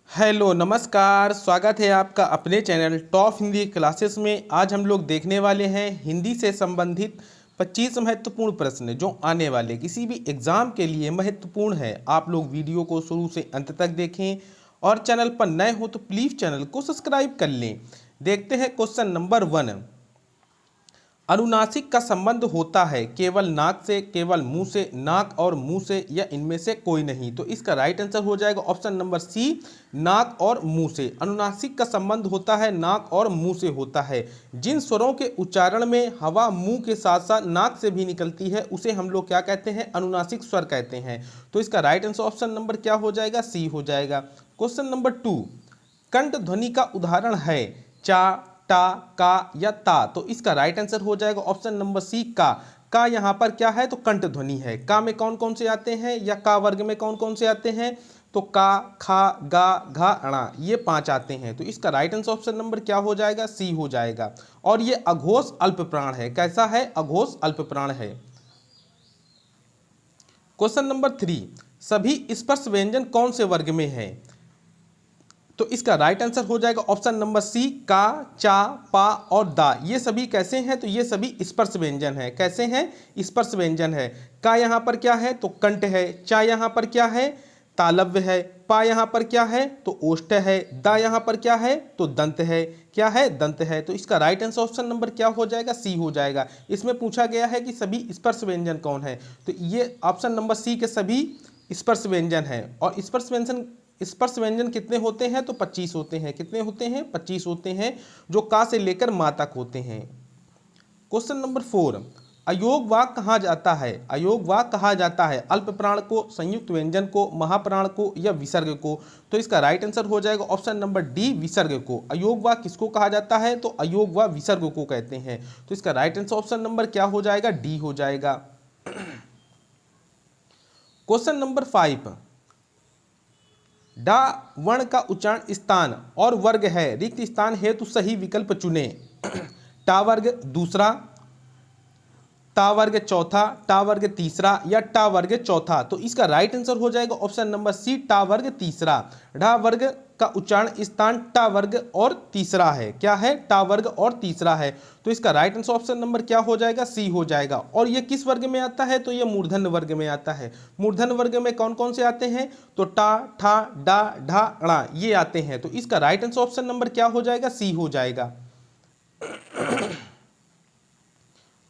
Hello नमस्कार, स्वागत है आपका अपने चैनल टॉप हिंदी क्लासेस में। आज हम लोग देखने वाले हैं हिंदी से संबंधित 25 महत्वपूर्ण प्रश्न जो आने वाले किसी भी एग्ज़ाम के लिए महत्वपूर्ण है। आप लोग वीडियो को शुरू से अंत तक देखें और चैनल पर नए हो तो प्लीज़ चैनल को सब्सक्राइब कर लें। देखते हैं क्वेश्चन नंबर 1। अनुनासिक का संबंध होता है केवल नाक से, केवल मुंह से, नाक और मुंह से, या इनमें से कोई नहीं। तो इसका राइट आंसर हो जाएगा ऑप्शन नंबर सी, नाक और मुंह से। अनुनासिक का संबंध होता है नाक और मुंह से होता है। जिन स्वरों के उच्चारण में हवा मुंह के साथ साथ नाक से भी निकलती है उसे हम लोग क्या कहते हैं? अनुनासिक स्वर कहते हैं। तो इसका राइट आंसर ऑप्शन नंबर क्या हो जाएगा? सी हो जाएगा। क्वेश्चन नंबर 2, कंठ ध्वनि का उदाहरण है चा, टा, का या ता। तो इसका राइट आंसर हो जाएगा ऑप्शन नंबर सी, का यहाँ पर क्या है? तो कंठ ध्वनि है। का में कौन कौन से आते हैं या का वर्ग में कौन कौन से आते हैं? तो का, खा, गा, घा, अणा, ये 5 आते हैं। तो इसका राइट आंसर ऑप्शन नंबर क्या हो जाएगा? सी हो जाएगा। और ये अघोष अल्प प्राण है। कैसा है? अघोष अल्प प्राण है। क्वेश्चन नंबर 3, सभी स्पर्श व्यंजन कौन से वर्ग में है? तो इसका राइट आंसर हो जाएगा ऑप्शन नंबर सी, का, चा, पा और दा। ये सभी कैसे हैं? तो ये सभी स्पर्श व्यंजन है। कैसे हैं? स्पर्श व्यंजन है। का यहाँ पर क्या है? तो कंठ है। चा यहाँ पर क्या है? तालव्य है। पा यहाँ पर क्या है? तो ओष्ठ है। दा यहाँ पर क्या है? तो दंत है। क्या है? दंत है। तो इसका राइट आंसर ऑप्शन नंबर क्या हो जाएगा? सी हो जाएगा। इसमें पूछा गया है कि सभी स्पर्श व्यंजन कौन है, तो ये ऑप्शन नंबर सी के सभी स्पर्श व्यंजन है। और स्पर्श व्यंजन कितने होते हैं? तो 25 होते हैं। कितने होते हैं? 25 होते हैं, जो का से लेकर मा तक होते हैं। क्वेश्चन नंबर 4, अयोग वाक कहा जाता है? अयोग वाक कहा जाता है अल्प प्राण को, संयुक्त व्यंजन को, महाप्राण को या विसर्ग को? तो इसका राइट आंसर हो जाएगा ऑप्शन नंबर डी, विसर्ग को। अयोग वाक किसको कहा जाता है? तो अयोग व विसर्ग को कहते हैं। तो इसका राइट आंसर ऑप्शन नंबर क्या हो जाएगा? डी हो जाएगा। क्वेश्चन नंबर 5, डा वर्ण का उच्चारण स्थान और वर्ग है, रिक्त स्थान हेतु सही विकल्प चुने। टा वर्ग दूसरा, ता वर्ग चौथा, टा वर्ग तीसरा या टा वर्ग चौथा। तो इसका राइट आंसर हो जाएगा ऑप्शन नंबर सी, टा वर्ग तीसरा। ढा वर्ग का उच्चारण स्थान टा वर्ग और तीसरा है। क्या है? टा वर्ग और तीसरा है। तो इसका राइट आंसर ऑप्शन नंबर क्या हो जाएगा? सी हो जाएगा। और ये किस वर्ग में आता है? तो ये मूर्धन्य वर्ग में आता है। मूर्धन्य वर्ग में कौन कौन से आते हैं? तो टा, ठा, डा, ढा, णा, ये आते हैं। तो इसका राइट आंसर ऑप्शन नंबर क्या हो जाएगा? सी हो जाएगा।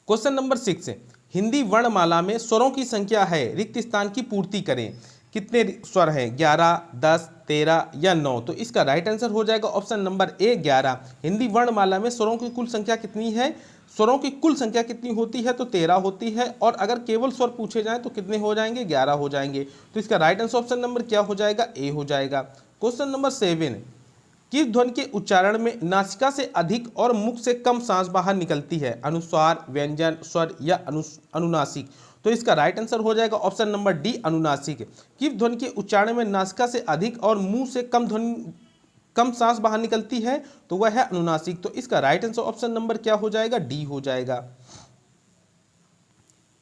क्वेश्चन नंबर 6, हिंदी वर्णमाला में स्वरों की संख्या है, रिक्त स्थान की पूर्ति करें। कितने स्वर हैं? 11, 10, 13 या 9? तो इसका राइट आंसर हो जाएगा ऑप्शन नंबर ए, 11। हिंदी वर्णमाला में स्वरों की कुल संख्या कितनी है? स्वरों की कुल संख्या कितनी होती है? तो 13 होती है। और अगर केवल स्वर पूछे जाएं तो कितने हो जाएंगे? 11 हो जाएंगे। तो इसका राइट आंसर ऑप्शन नंबर क्या हो जाएगा? ए हो जाएगा। क्वेश्चन नंबर 7, किस ध्वनि के उच्चारण में नासिका से अधिक और मुख से कम सांस बाहर निकलती है? अनुस्वार, व्यंजन, स्वर या अनुनासिक? तो इसका राइट आंसर हो जाएगा ऑप्शन नंबर डी, अनुनासिक। किस ध्वनि के उच्चारण में नासिका से अधिक और मुंह से कम सांस बाहर निकलती है? तो वह है अनुनासिक। तो इसका राइट आंसर ऑप्शन नंबर क्या हो जाएगा? डी हो जाएगा।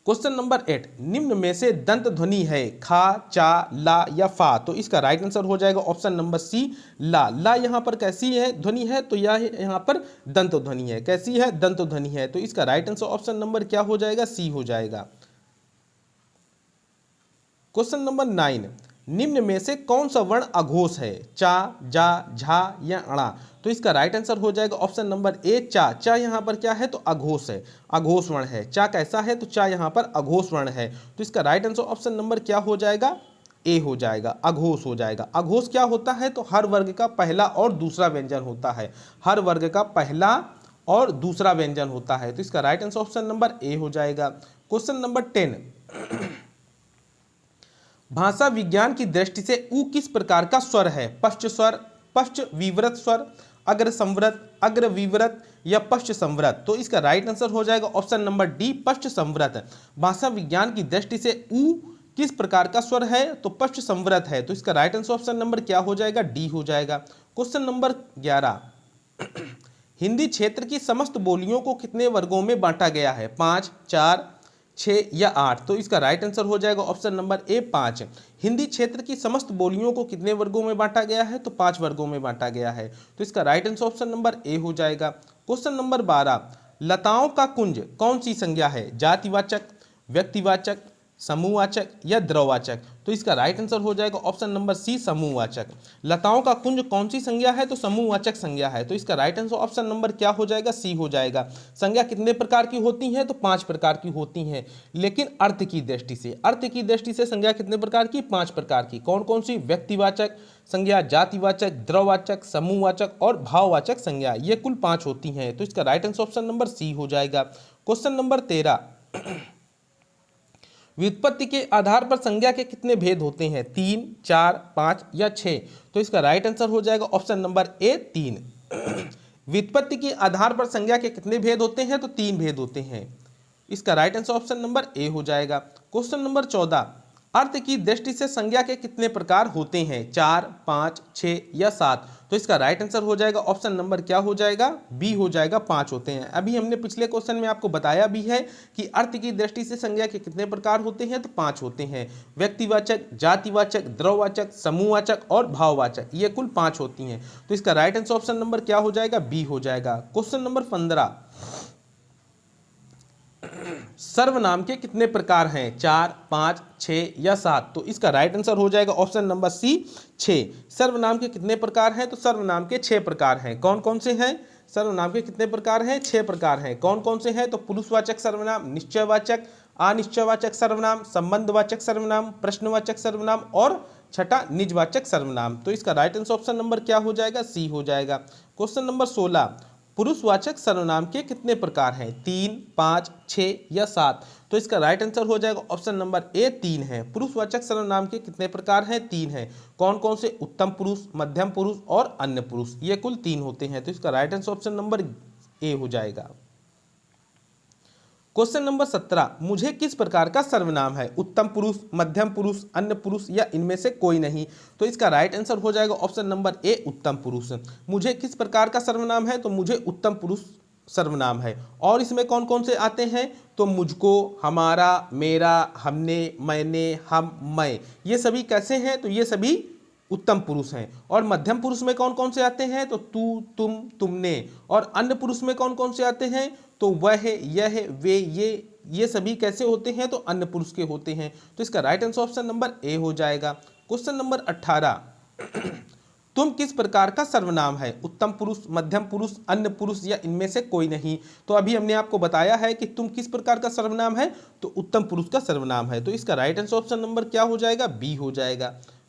क्वेश्चन नंबर 8, निम्न में से दंत ध्वनि है खा, चा, ला या फा? तो इसका राइट आंसर हो जाएगा ऑप्शन नंबर सी, ला। ला यहाँ पर कैसी है ध्वनि है? तो यह यहाँ पर दंत ध्वनि है। कैसी है? दंत ध्वनि है। तो इसका राइट आंसर ऑप्शन नंबर क्या हो जाएगा? सी हो जाएगा। क्वेश्चन नंबर 9, निम्न में से कौन सा वर्ण अघोष है? चा, जा, झा या अणा? तो इसका राइट आंसर हो जाएगा ऑप्शन नंबर ए, चा। चा यहाँ पर क्या है? तो अघोष है, अघोष वर्ण है। चा कैसा है? तो चा यहाँ पर अघोष वर्ण है। तो इसका राइट आंसर ऑप्शन नंबर क्या हो जाएगा? ए हो जाएगा, अघोष हो जाएगा। अघोष क्या होता है? तो हर वर्ग का पहला और दूसरा व्यंजन होता है। हर वर्ग का पहला और दूसरा व्यंजन होता है। तो इसका right answer option number A हो जाएगा। क्वेश्चन नंबर 10, भाषा विज्ञान की दृष्टि से ऊ किस प्रकार का स्वर है? पश्च स्वर, पश्च विवृत स्वर, अग्र संवृत, अग्र विवृत या पश्च संवृत? तो इसका राइट आंसर हो जाएगा ऑप्शन नंबर डी, पश्च संवृत। भाषा विज्ञान की दृष्टि से ऊ किस प्रकार का स्वर है? तो पश्च संवृत है। तो इसका राइट आंसर ऑप्शन नंबर क्या हो जाएगा? डी हो जाएगा। क्वेश्चन नंबर 11, हिंदी क्षेत्र की समस्त बोलियों को कितने वर्गों में बांटा गया है? 5, 4, 6 या 8। तो इसका राइट आंसर हो जाएगा ऑप्शन नंबर ए 5। हिंदी क्षेत्र की समस्त बोलियों को कितने वर्गों में बांटा गया है? तो 5 वर्गों में बांटा गया है। तो इसका right answer option number A हो जाएगा। क्वेश्चन नंबर 12, लताओं का कुंज कौन सी संज्ञा है? जातिवाचक, व्यक्तिवाचक, समूहवाचक या द्रववाचक? तो इसका राइट आंसर हो जाएगा ऑप्शन नंबर सी, समूहवाचक। लताओं का कुंज कौन सी संज्ञा है? तो समूहवाचक संज्ञा है। तो इसका राइट आंसर ऑप्शन नंबर क्या हो जाएगा? सी हो जाएगा। संज्ञा कितने प्रकार की होती हैं? तो 5 प्रकार की होती हैं, लेकिन अर्थ की दृष्टि से, अर्थ की दृष्टि से संज्ञा कितने प्रकार की? 5 प्रकार की। कौन कौन सी? व्यक्तिवाचक संज्ञा, जातिवाचक, द्रववाचक, समूहवाचक और भाववाचक संज्ञा, ये कुल 5 होती हैं। तो इसका right answer option number C हो जाएगा। क्वेश्चन नंबर 13, व्युत्पत्ति के आधार पर संज्ञा के कितने भेद होते हैं? 3, 4, 5 या 6? तो इसका राइट आंसर हो जाएगा ऑप्शन नंबर ए 3। व्युत्पत्ति के आधार पर संज्ञा के कितने भेद होते हैं? तो 3 भेद होते हैं। इसका right answer option number A हो जाएगा। क्वेश्चन नंबर 14, अर्थ की दृष्टि से संज्ञा के कितने प्रकार होते हैं? 4, 5, 6 या 7? तो इसका राइट आंसर हो जाएगा ऑप्शन नंबर क्या हो जाएगा? बी हो जाएगा, 5 होते हैं। अभी हमने पिछले क्वेश्चन में आपको बताया भी है कि अर्थ की दृष्टि से संज्ञा के कितने प्रकार होते हैं? तो 5 होते हैं। व्यक्तिवाचक, जातिवाचक, द्रववाचक, समूहवाचक और भाववाचक, ये कुल 5 होती हैं। तो इसका राइट आंसर ऑप्शन नंबर क्या हो जाएगा? बी हो जाएगा। क्वेश्चन नंबर 15, सर्वनाम के कितने प्रकार हैं? 4, 5, 6 या 7? तो इसका राइट आंसर हो जाएगा ऑप्शन नंबर सी, 6। सर्वनाम के कितने प्रकार हैं? तो सर्वनाम के 6 प्रकार हैं। कौन कौन से हैं? सर्वनाम के कितने प्रकार हैं? 6 प्रकार हैं। कौन कौन से हैं? तो पुरुषवाचक सर्वनाम, निश्चयवाचक, अनिश्चयवाचक सर्वनाम, संबंधवाचक सर्वनाम, प्रश्नवाचक सर्वनाम और छठा निजवाचक सर्वनाम। तो इसका राइट आंसर ऑप्शन नंबर क्या हो जाएगा? सी हो जाएगा। क्वेश्चन नंबर 16, पुरुषवाचक सर्वनाम के कितने प्रकार हैं? 3, 5, 6 या 7? तो इसका राइट आंसर हो जाएगा ऑप्शन नंबर ए 3 है। पुरुषवाचक सर्वनाम के कितने प्रकार हैं? 3 हैं। कौन कौन से? उत्तम पुरुष, मध्यम पुरुष और अन्य पुरुष, ये कुल 3 होते हैं। तो इसका right answer option number A हो जाएगा। क्वेश्चन नंबर 17, मुझे किस प्रकार का सर्वनाम है? उत्तम पुरुष, मध्यम पुरुष, अन्य पुरुष या इनमें से कोई नहीं? तो इसका राइट आंसर हो जाएगा ऑप्शन नंबर ए, उत्तम पुरुष। मुझे किस प्रकार का सर्वनाम है? तो मुझे उत्तम पुरुष सर्वनाम है। और इसमें कौन कौन से आते हैं? तो मुझको, हमारा, मेरा, हमने, मैंने, हम, मैं, ये सभी कैसे हैं? तो ये सभी उत्तम पुरुष हैं। और मध्यम पुरुष में कौन कौन से आते हैं? तो तू, तुम, तुमने। और अन्य पुरुष में कौन कौन से आते हैं? तो वह, यह, वे, ये सभी कैसे होते हैं? तो अन्य पुरुष के होते हैं। तो इसका right answer option number A हो जाएगा। क्वेश्चन नंबर 18, तुम किस प्रकार का सर्वनाम है? उत्तम पुरुष, मध्यम पुरुष, अन्य पुरुष या इनमें से कोई नहीं? तो अभी हमने आपको बताया है कि तुम किस प्रकार का सर्वनाम है? तो उत्तम पुरुष का सर्वनाम है। तो इसका राइट आंसर ऑप्शन नंबर क्या हो जाएगा? बी हो जाएगा।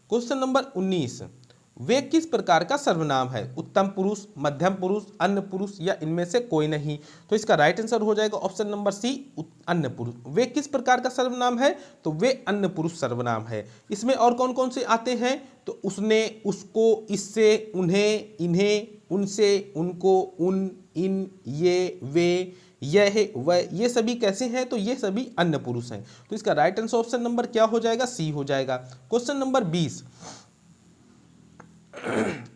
क्वेश्चन नंबर 19, वे किस प्रकार का सर्वनाम है? उत्तम पुरुष, मध्यम पुरुष, अन्य पुरुष या इनमें से कोई नहीं? तो इसका राइट आंसर हो जाएगा ऑप्शन नंबर सी, अन्य पुरुष। वे किस प्रकार का सर्वनाम है? तो वे अन्य पुरुष सर्वनाम है। इसमें और कौन कौन से आते हैं? तो उसने, उसको, इससे, उन्हें, इन्हें, उनसे, उनको, उन, इन, ये, वे, यह, वह, ये सभी कैसे हैं? तो ये सभी अन्य पुरुष हैं। तो इसका राइट आंसर ऑप्शन नंबर क्या हो जाएगा? सी हो जाएगा। क्वेश्चन नंबर 20,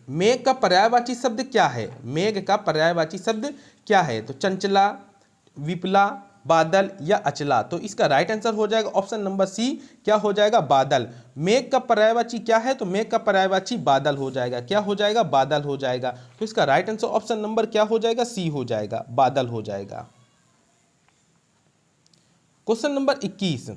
मेघ का पर्यायवाची शब्द क्या है? मेघ का पर्यायवाची शब्द क्या है? तो चंचला, विपुला, बादल या अचला? तो इसका राइट आंसर हो जाएगा ऑप्शन नंबर सी, क्या हो जाएगा? बादल। मेघ का पर्यायवाची क्या है? तो मेघ का पर्यायवाची बादल हो जाएगा। क्या हो जाएगा? बादल हो जाएगा। तो इसका राइट आंसर ऑप्शन नंबर क्या हो जाएगा? सी हो जाएगा, बादल हो जाएगा। क्वेश्चन नंबर 21,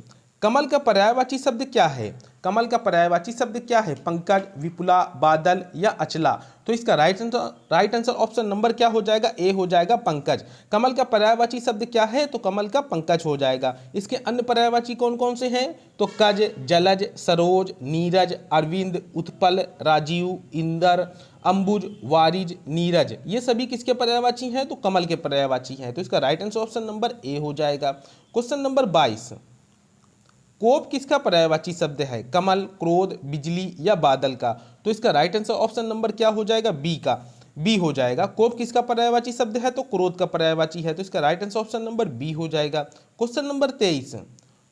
कमल का पर्यायवाची शब्द क्या है? कमल का पर्यायवाची शब्द क्या है? पंकज, विपुला, बादल या अचला? तो इसका राइट आंसर ऑप्शन नंबर क्या हो जाएगा? ए हो जाएगा, पंकज। कमल का पर्यायवाची शब्द क्या है? तो कमल का पंकज हो जाएगा। इसके अन्य पर्यायवाची कौन कौन से हैं? तो कज, जलज, सरोज, नीरज, अरविंद, उत्पल, राजीव, इंदर, अंबुज, वारिज, नीरज, ये सभी किसके पर्यायवाची हैं? तो कमल के पर्यायवाची हैं। तो इसका right answer option number A हो जाएगा। क्वेश्चन नंबर 22, कोप किसका पर्यायवाची शब्द है? कमल, क्रोध, बिजली या बादल का? तो इसका राइट आंसर ऑप्शन नंबर क्या हो जाएगा? बी का, बी हो जाएगा। कोप किसका पर्यायवाची शब्द है? तो क्रोध का पर्यायवाची है। तो इसका right answer option number B हो जाएगा। क्वेश्चन नंबर 23,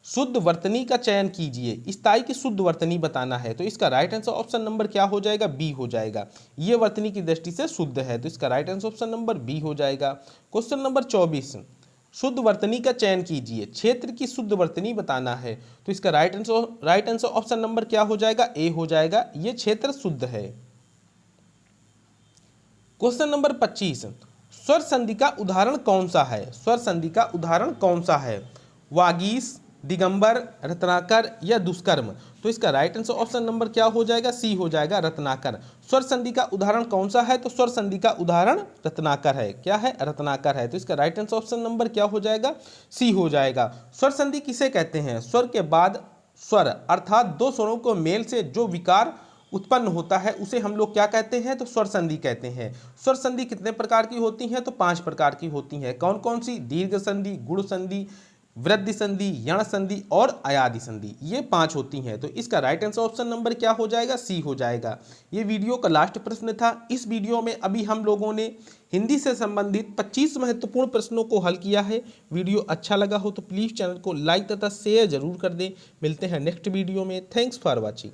शुद्ध वर्तनी का चयन कीजिए। स्थाई की शुद्ध वर्तनी बताना है। तो इसका राइट आंसर ऑप्शन नंबर क्या हो जाएगा? बी हो जाएगा। ये वर्तनी की दृष्टि से शुद्ध है। तो इसका right answer option number B हो जाएगा। क्वेश्चन नंबर 24, शुद्ध वर्तनी का चयन कीजिए। क्षेत्र की शुद्ध वर्तनी बताना है। तो इसका राइट आंसर ऑप्शन नंबर क्या हो जाएगा? ए हो जाएगा। ये क्षेत्र शुद्ध है। क्वेश्चन नंबर 25, स्वर संधि का उदाहरण कौन सा है? स्वर संधि का उदाहरण कौन सा है? वागीश, दिगंबर, रत्नाकर या दुष्कर्म? तो इसका राइट आंसर ऑप्शन नंबर क्या हो जाएगा? सी हो जाएगा, रत्नाकर। स्वर संधि का उदाहरण कौन सा है? तो स्वर संधि का उदाहरण रत्नाकर है। क्या है? रत्नाकर है। तो इसका राइट आंसर ऑप्शन नंबर क्या हो जाएगा? सी हो जाएगा। स्वर संधि किसे कहते हैं? स्वर के बाद स्वर अर्थात दो स्वरों को मेल से जो विकार उत्पन्न होता है उसे हम लोग क्या कहते हैं? तो स्वर संधि कहते हैं। स्वर संधि कितने प्रकार की होती हैं? तो 5 प्रकार की होती हैं। कौन कौन सी? दीर्घ संधि, गुण संधि, वृद्धि संधि, यण संधि और अयादि संधि, ये 5 होती हैं। तो इसका राइट आंसर ऑप्शन नंबर क्या हो जाएगा? सी हो जाएगा। ये वीडियो का लास्ट प्रश्न था। इस वीडियो में अभी हम लोगों ने हिंदी से संबंधित 25 महत्वपूर्ण प्रश्नों को हल किया है। वीडियो अच्छा लगा हो तो प्लीज़ चैनल को लाइक तथा शेयर जरूर कर दें। मिलते हैं नेक्स्ट वीडियो में। Thanks for watching.